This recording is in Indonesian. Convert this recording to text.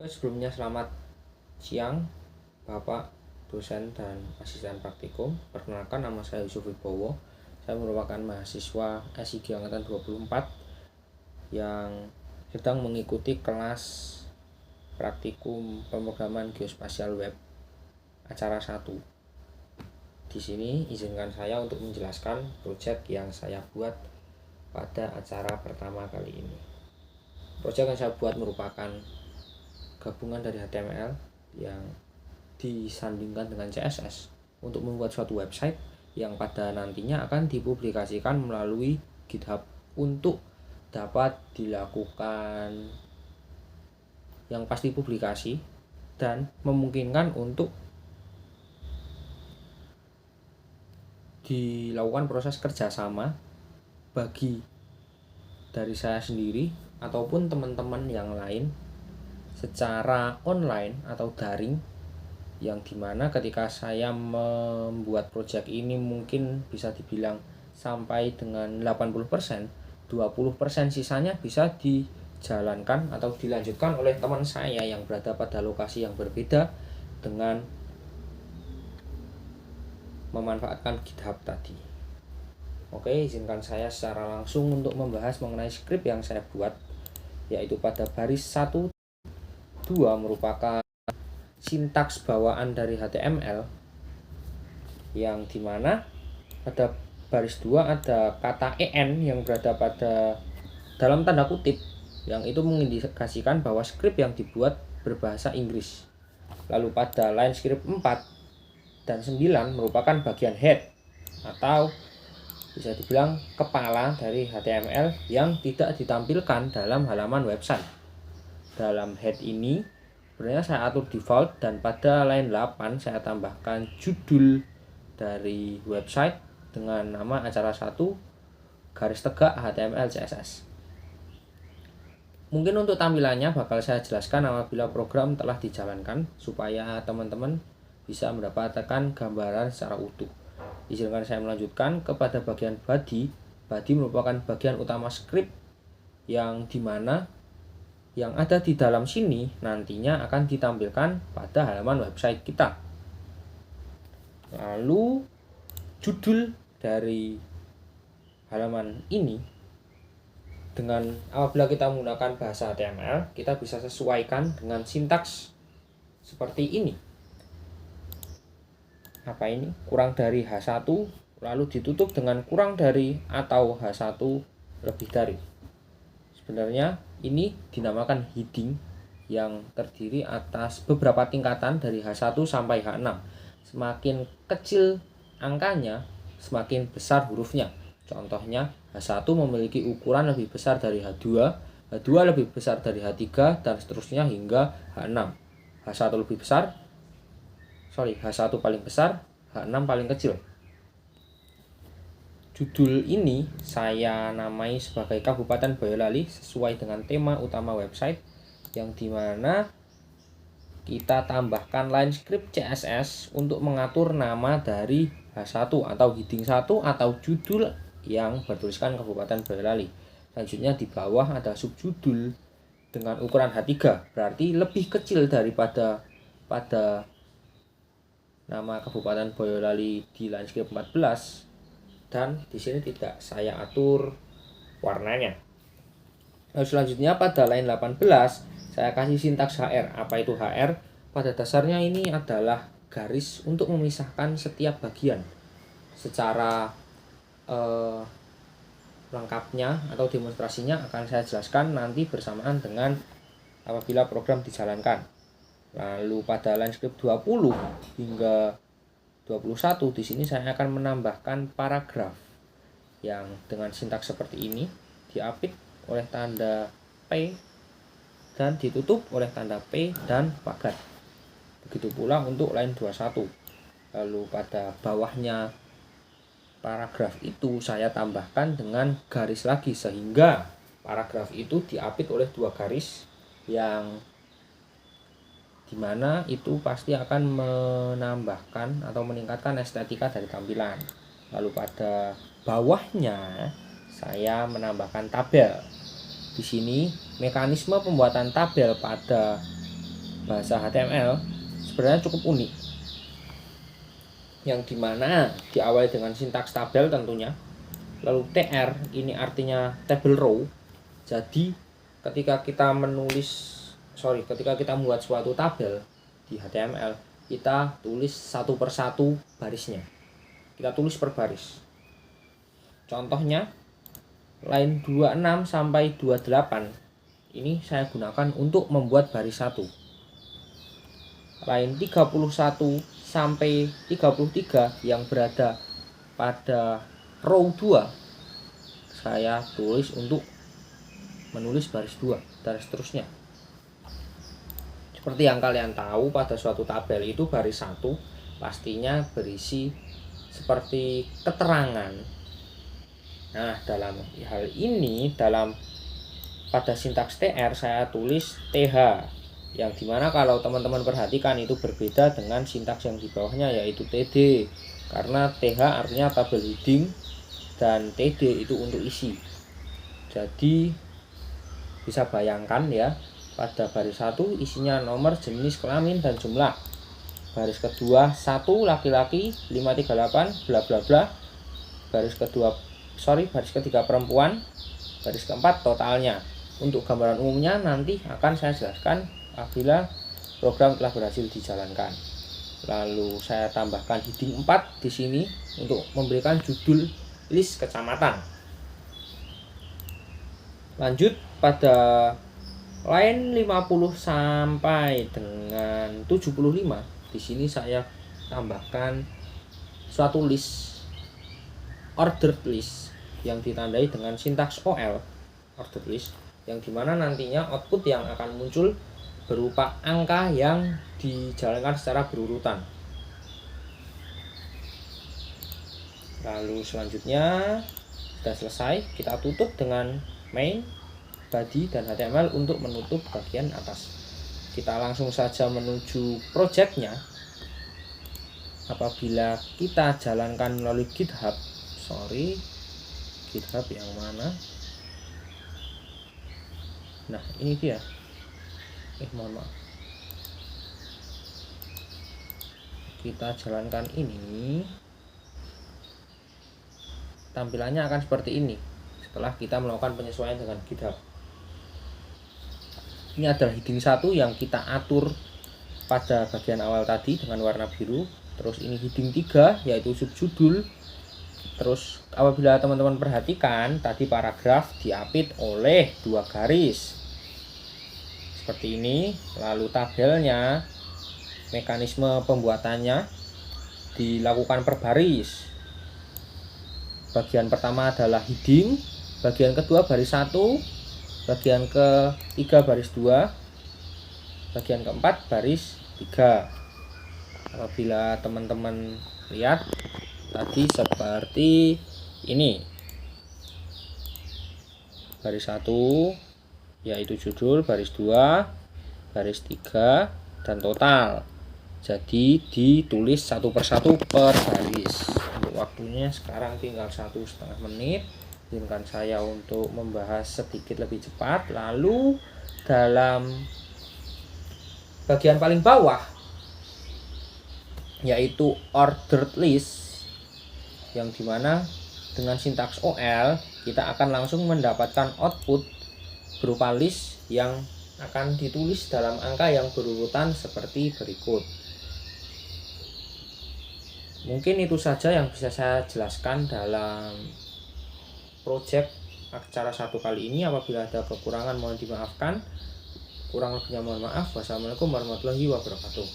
Sebelumnya selamat siang Bapak dosen dan asisten praktikum. Perkenalkan, nama saya Yusuf Wibowo. Saya merupakan mahasiswa S3 Angkatan 24 yang sedang mengikuti kelas praktikum pemrograman geospasial web acara 1. Di sini izinkan saya untuk menjelaskan proyek yang saya buat pada acara pertama kali ini. Proyek yang saya buat merupakan gabungan dari HTML yang disandingkan dengan CSS untuk membuat suatu website yang pada nantinya akan dipublikasikan melalui GitHub untuk dapat dilakukan yang pasti publikasi dan memungkinkan untuk dilakukan proses kerjasama bagi dari saya sendiri ataupun teman-teman yang lain secara online atau daring, yang dimana ketika saya membuat project ini mungkin bisa dibilang sampai dengan 80%, 20% sisanya bisa dijalankan atau dilanjutkan oleh teman saya yang berada pada lokasi yang berbeda dengan memanfaatkan GitHub tadi. Oke, izinkan saya secara langsung untuk membahas mengenai script yang saya buat, yaitu pada baris 1 2 merupakan sintaks bawaan dari HTML, yang dimana pada baris 2 ada kata en yang berada pada dalam tanda kutip, yang itu mengindikasikan bahwa script yang dibuat berbahasa Inggris. Lalu pada line script 4 dan 9 merupakan bagian head atau bisa dibilang kepala dari HTML yang tidak ditampilkan dalam halaman website. Dalam head ini sebenarnya saya atur default, dan pada line 8 saya tambahkan judul dari website dengan nama acara 1 garis tegak HTML CSS. Mungkin untuk tampilannya bakal saya jelaskan apabila program telah dijalankan supaya teman-teman bisa mendapatkan gambaran secara utuh. Izinkan saya melanjutkan kepada bagian body. Body merupakan bagian utama script yang dimana yang ada di dalam sini nantinya akan ditampilkan pada halaman website kita. Lalu judul dari halaman ini, dengan apabila kita menggunakan bahasa HTML, kita bisa sesuaikan dengan sintaks seperti ini. Apa ini? Kurang dari H1 lalu ditutup dengan kurang dari atau H1 lebih dari. Sebenarnya ini dinamakan heading yang terdiri atas beberapa tingkatan dari H1 sampai H6. Semakin kecil angkanya, semakin besar hurufnya. Contohnya, H1 memiliki ukuran lebih besar dari H2, H2 lebih besar dari H3, dan seterusnya hingga H6. H1 lebih besar, H1 paling besar, H6 paling kecil. Judul ini saya namai sebagai Kabupaten Boyolali sesuai dengan tema utama website, yang dimana kita tambahkan line script CSS untuk mengatur nama dari H1 atau heading 1 atau judul yang bertuliskan Kabupaten Boyolali. Selanjutnya di bawah ada subjudul dengan ukuran H3, berarti lebih kecil daripada pada nama Kabupaten Boyolali di line script 14. Dan di sini tidak saya atur warnanya. Lalu selanjutnya pada line 18 saya kasih sintaks HR. Apa itu HR? Pada dasarnya ini adalah garis untuk memisahkan setiap bagian. Secara lengkapnya atau demonstrasinya akan saya jelaskan nanti bersamaan dengan apabila program dijalankan. Lalu pada line script 20 hingga 21 di sini saya akan menambahkan paragraf yang dengan sintaks seperti ini, diapit oleh tanda P dan ditutup oleh tanda P dan pagar. Begitu pula untuk line 21. Lalu pada bawahnya paragraf itu saya tambahkan dengan garis lagi, sehingga paragraf itu diapit oleh dua garis yang dimana itu pasti akan menambahkan atau meningkatkan estetika dari tampilan. Lalu pada bawahnya saya menambahkan tabel. Di sini mekanisme pembuatan tabel pada bahasa HTML sebenarnya cukup unik, yang dimana diawali dengan sintaks tabel tentunya, lalu TR ini artinya table row. Jadi ketika kita membuat suatu tabel di HTML, kita tulis satu persatu barisnya, kita tulis per baris. Contohnya line 26 sampai 28 ini saya gunakan untuk membuat baris 1. Line 31 sampai 33 yang berada pada row 2 saya tulis untuk menulis baris 2 dan seterusnya. Seperti yang kalian tahu, pada suatu tabel itu baris 1 pastinya berisi seperti keterangan. Nah, dalam hal ini pada sintaks TR saya tulis TH, yang dimana kalau teman-teman perhatikan itu berbeda dengan sintaks yang di bawahnya, yaitu TD, karena TH artinya tabel heading dan TD itu untuk isi. Jadi bisa bayangkan ya, pada baris 1 isinya nomor, jenis, kelamin, dan jumlah. Baris kedua 1 laki-laki 538 bla bla bla. Baris ketiga perempuan. Baris keempat totalnya. Untuk gambaran umumnya nanti akan saya jelaskan apabila program telah berhasil dijalankan. Lalu saya tambahkan heading 4 di sini untuk memberikan judul list kecamatan. Lanjut pada line 50 sampai dengan 75. Di sini saya tambahkan suatu list, ordered list, yang ditandai dengan sintaks OL, ordered list, yang dimana nantinya output yang akan muncul berupa angka yang dijalankan secara berurutan. Lalu selanjutnya sudah selesai, kita tutup dengan main, body, dan HTML untuk menutup bagian atas. Kita langsung saja menuju projectnya. Apabila kita jalankan melalui GitHub yang mana? Nah, ini dia. Mohon maaf. Kita jalankan ini. Tampilannya akan seperti ini setelah kita melakukan penyesuaian dengan GitHub. Ini adalah heading 1 yang kita atur pada bagian awal tadi dengan warna biru. Terus ini heading 3 yaitu subjudul. Terus apabila teman-teman perhatikan, tadi paragraf diapit oleh 2 garis seperti ini. Lalu tabelnya, mekanisme pembuatannya dilakukan per baris. Bagian pertama adalah heading, bagian kedua baris 1, bagian ketiga baris 2, bagian keempat baris 3. Apabila teman-teman lihat tadi seperti ini. Baris 1 yaitu judul, baris 2, baris 3, dan total. Jadi ditulis satu persatu per baris. Untuk waktunya sekarang tinggal 1,5 menit. Izinkan saya untuk membahas sedikit lebih cepat. Lalu dalam bagian paling bawah yaitu ordered list, yang dimana dengan sintaks OL kita akan langsung mendapatkan output berupa list yang akan ditulis dalam angka yang berurutan seperti berikut. Mungkin itu saja yang bisa saya jelaskan dalam project acara 1 kali ini. Apabila ada kekurangan mohon dimaafkan. Kurang lebihnya mohon maaf. Wassalamualaikum warahmatullahi wabarakatuh.